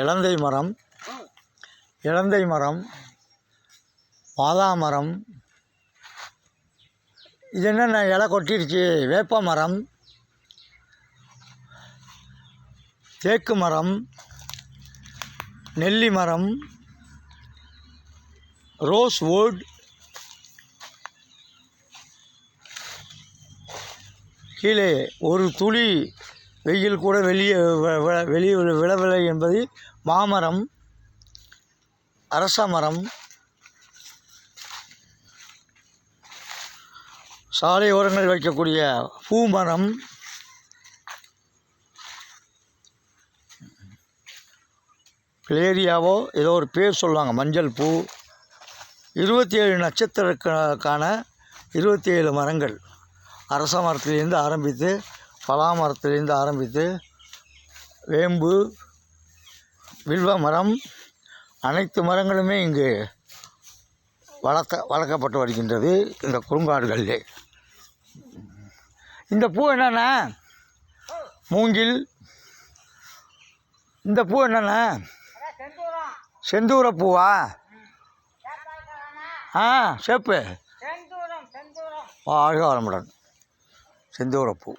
இலந்தை மரம், மாதாமரம், இது என்னென்ன இலை கொட்டிடுச்சு, வேப்ப மரம், தேக்கு மரம், நெல்லி மரம், ரோஸ் வுட், கீழே ஒரு துளி வெயில் கூட வெளியே விழவில்லை என்பது மாமரம், அரச மரம், சாலை ஓரங்களில் வைக்கக்கூடிய பூமரம், பிளேரியாவோ ஏதோ ஒரு பேர் சொல்லுவாங்க, மஞ்சள் பூ, 27 நட்சத்திரக்கான 27 மரங்கள், அரச மரத்திலேருந்து ஆரம்பித்து பலா மரத்திலேருந்து ஆரம்பித்து வேம்பு, வில்வ மரம், அனைத்து மரங்களுமே இங்கு வளர்க்கப்பட்டு வருகின்றது இந்த குறுங்காடுகளிலே. இந்த பூ என்னென்னா மூங்கில். இந்த பூ என்னென்னா செந்தூர பூவா? சேப்பு வாழ்க வளமுடன். செந்தூரப்பூ.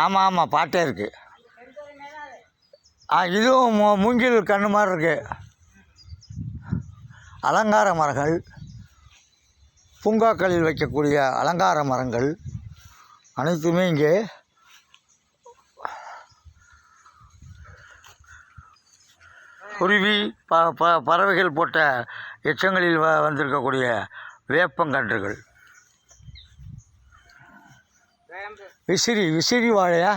ஆமாம் பாட்டே இருக்குது. இதுவும் மூங்கில் கன்று மாதிரி இருக்குது. அலங்கார மரங்கள், பூங்காக்களில் வைக்கக்கூடிய அலங்கார மரங்கள் அனைத்துமே இங்கே குருவி பறவைகள் போட்ட எச்சங்களில் வந்திருக்கக்கூடிய வேப்பங்கன்றுகள். விசிறி வாழையா?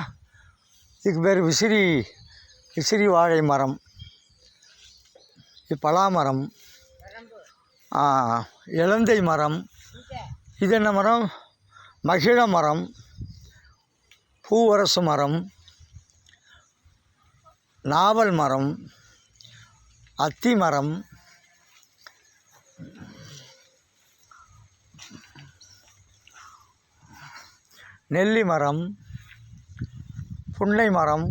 இதுக்கு பேர் விசிறி வாழை மரம். பலாமரம், இலந்தை மரம். இது என்ன மரம்? மகிழ மரம், பூவரசு மரம், நாவல் மரம், அத்தி மரம், நெல்லி மரம், புன்னை மரம்,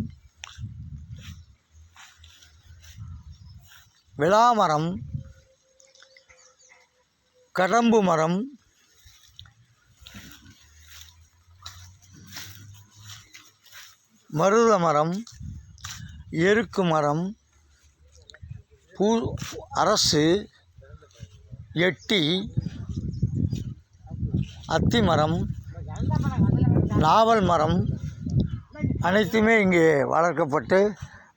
விளாமரம், கடம்பு மரம், மருத மரம், எருக்கு மரம், அரசு, எட்டி, அத்தி மரம், நாவல் மரம் அனைத்துமே இங்கே வளர்க்கப்பட்டு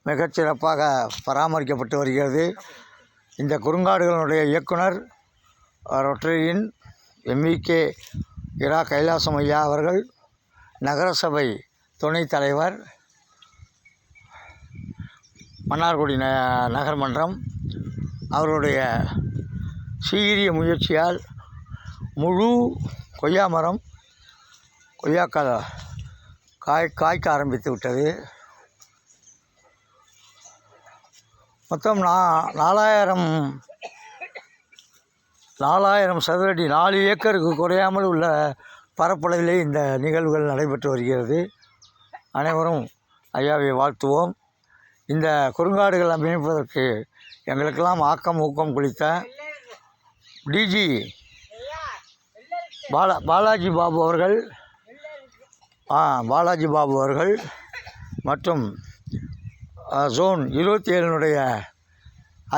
மிகச்சிறப்பாக பராமரிக்கப்பட்டு வருகிறது. இந்த குறுங்காடுகளுடைய இயக்குனர் ரொட்டரியின் MVK இரா கைலாசம் ஐயா அவர்கள், நகரசபை துணைத் தலைவர், மன்னார்குடி நகர்மன்றம் அவருடைய சீரிய முயற்சியால் முழு கொய்யா மரம் காய்க்க ஆரம்பித்து விட்டது. மொத்தம் 4000 சதுரடி, 4 ஏக்கருக்கு குறையாமல் உள்ள பரப்பளவிலே இந்த நிகழ்வுகள் நடைபெற்று வருகிறது. அனைவரும் ஐயாவை வாழ்த்துவோம். இந்த குறுங்காடுகள் அமைப்பதற்கு எங்களுக்கெல்லாம் ஊக்கம் கொடுத்த டிஜி பாலாஜி பாபு அவர்கள் மற்றும் ஜோன் 27